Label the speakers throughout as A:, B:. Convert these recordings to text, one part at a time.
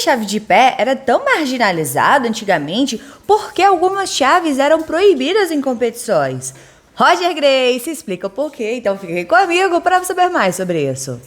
A: chave de pé era tão marginalizada antigamente porque algumas chaves eram proibidas em competições. Roger Gracie explica o porquê, então fique comigo para saber mais sobre isso.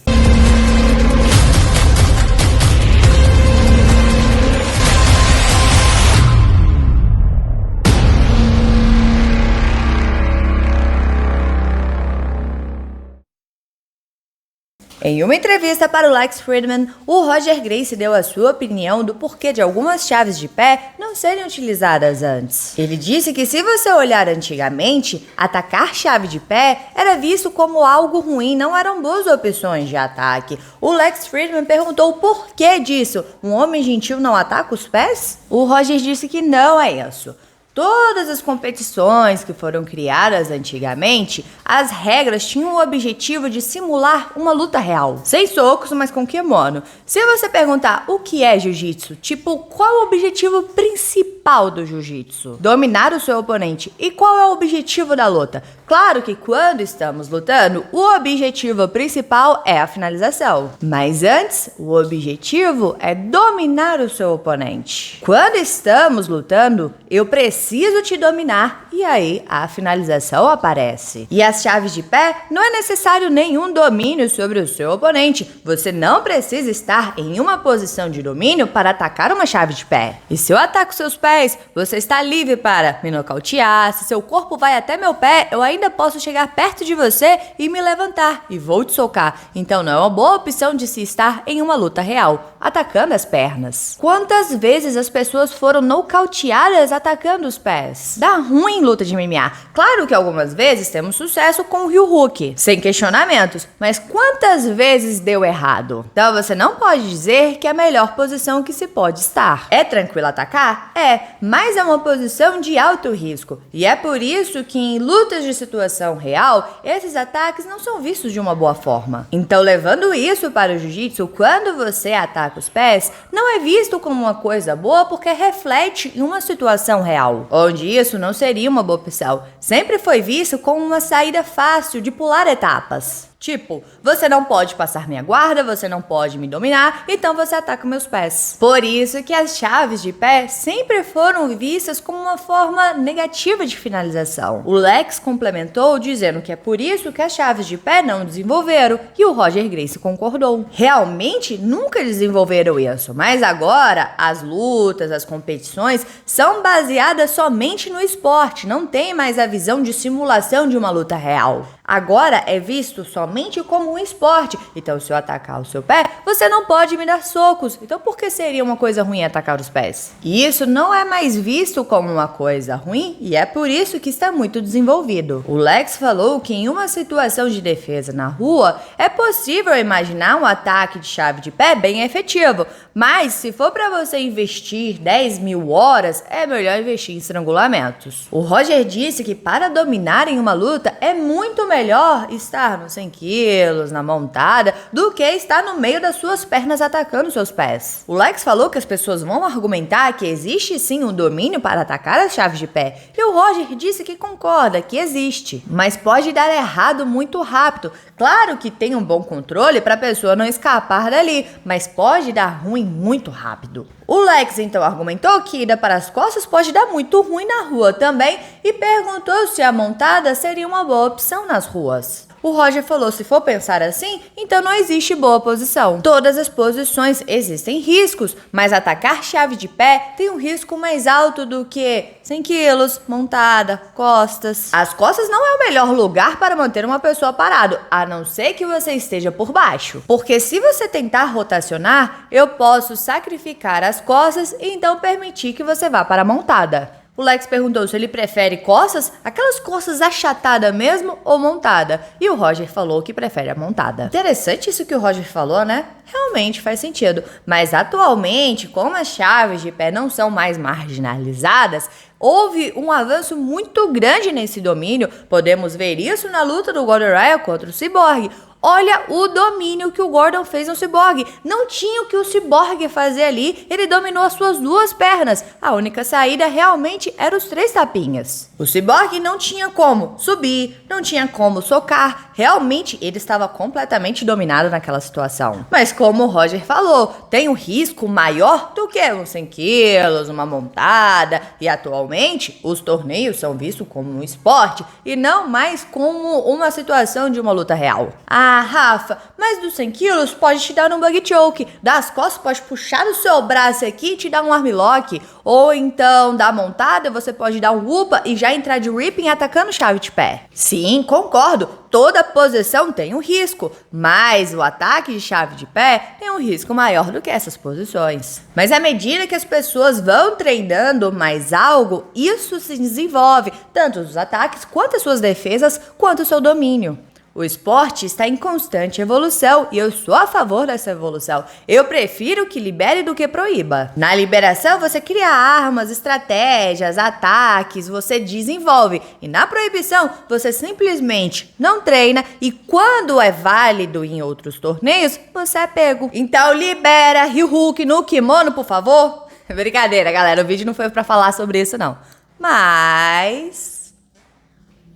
A: Em uma entrevista para o Lex Fridman, o Roger Gracie deu a sua opinião do porquê de algumas chaves de pé não serem utilizadas antes. Ele disse que se você olhar antigamente, atacar chave de pé era visto como algo ruim, não eram boas opções de ataque. O Lex Fridman perguntou o porquê disso. Um homem gentil não ataca os pés? O Roger disse que não é isso. Todas as competições que foram criadas antigamente, as regras tinham o objetivo de simular uma luta real. Sem socos, mas com kimono. Se você perguntar o que é jiu-jitsu, tipo, qual é o objetivo principal do jiu-jitsu? Dominar o seu oponente. E qual é o objetivo da luta? Claro que quando estamos lutando, o objetivo principal é a finalização. Mas antes, o objetivo é dominar o seu oponente. Quando estamos lutando, eu preciso te dominar e aí a finalização aparece. E as chaves de pé, não é necessário nenhum domínio sobre o seu oponente. Você não precisa estar em uma posição de domínio para atacar uma chave de pé. E se eu ataco seus pés, você está livre para me nocautear. Se seu corpo vai até meu pé, eu ainda posso chegar perto de você e me levantar e vou te socar. Então não é uma boa opção de se estar em uma luta real, atacando as pernas. Quantas vezes as pessoas foram nocauteadas atacando os pés? Dá ruim em luta de MMA. Claro que algumas vezes temos sucesso com o heel hook, sem questionamentos, mas quantas vezes deu errado? Então você não pode dizer que é a melhor posição que se pode estar. É tranquilo atacar? É, mas é uma posição de alto risco. E é por isso que em lutas de situação real, esses ataques não são vistos de uma boa forma. Então, levando isso para o jiu-jitsu, quando você ataca os pés, não é visto como uma coisa boa porque reflete em uma situação real, onde isso não seria uma boa opção. Sempre foi visto como uma saída fácil de pular etapas. Tipo, você não pode passar minha guarda, você não pode me dominar, então você ataca meus pés. Por isso que as chaves de pé sempre foram vistas como uma forma negativa de finalização. O Lex complementou dizendo que é por isso que as chaves de pé não desenvolveram, e o Roger Gracie concordou. Realmente nunca desenvolveram isso, mas agora as lutas, as competições são baseadas somente no esporte, não tem mais a visão de simulação de uma luta real. Agora é visto somente como um esporte. Então, se eu atacar o seu pé, você não pode me dar socos. Então, por que seria uma coisa ruim atacar os pés? E isso não é mais visto como uma coisa ruim e é por isso que está muito desenvolvido. O Lex falou que em uma situação de defesa na rua, é possível imaginar um ataque de chave de pé bem efetivo. Mas, se for para você investir 10.000 horas, é melhor investir em estrangulamentos. O Roger disse que para dominar em uma luta é muito melhor estar nos 100 quilos, na montada, do que estar no meio das suas pernas atacando seus pés. O Lex falou que as pessoas vão argumentar que existe sim um domínio para atacar as chaves de pé, e o Roger disse que concorda que existe, mas pode dar errado muito rápido. Claro que tem um bom controle para a pessoa não escapar dali, mas pode dar ruim muito rápido. O Lex então argumentou que ida para as costas pode dar muito ruim na rua também e perguntou se a montada seria uma boa opção nas ruas. O Roger falou, se for pensar assim, então não existe boa posição. Todas as posições existem riscos, mas atacar chave de pé tem um risco mais alto do que 100 quilos, montada, costas. As costas não é o melhor lugar para manter uma pessoa parada, a não ser que você esteja por baixo. Porque se você tentar rotacionar, eu posso sacrificar as costas e então permitir que você vá para a montada. O Lex perguntou se ele prefere costas, aquelas costas achatadas mesmo ou montada? E o Roger falou que prefere a montada. Interessante isso que o Roger falou, né? Realmente faz sentido. Mas atualmente, como as chaves de pé não são mais marginalizadas, houve um avanço muito grande nesse domínio. Podemos ver isso na luta do Gordon Ryan contra o Cyborg. Olha o domínio que o Gordon fez no Cyborg. Não tinha o que o Cyborg fazer ali. Ele dominou as suas duas pernas. A única saída realmente era os 3 tapinhas. O Cyborg não tinha como subir, não tinha como socar. realmente ele estava completamente dominado naquela situação. Mas como o Roger falou, tem um risco maior do que uns 100 quilos, uma montada, e atualmente os torneios são vistos como um esporte e não mais como uma situação de uma luta real. Ah, Rafa, mas dos 100 quilos pode te dar um bug choke, das costas pode puxar o seu braço aqui e te dar um armlock, ou então da montada você pode dar um upa e já entrar de ripping atacando chave de pé. Sim, concordo, toda posição tem um risco, mas o ataque de chave de pé tem um risco maior do que essas posições. Mas à medida que as pessoas vão treinando mais algo, isso se desenvolve, tanto os ataques quanto as suas defesas, quanto o seu domínio. O esporte está em constante evolução e eu sou a favor dessa evolução. Eu prefiro que libere do que proíba. Na liberação, você cria armas, estratégias, ataques, você desenvolve. E na proibição, você simplesmente não treina e quando é válido em outros torneios, você é pego. Então libera Ryuhuk no kimono, por favor. Brincadeira, galera. O vídeo não foi pra falar sobre isso, não. Mas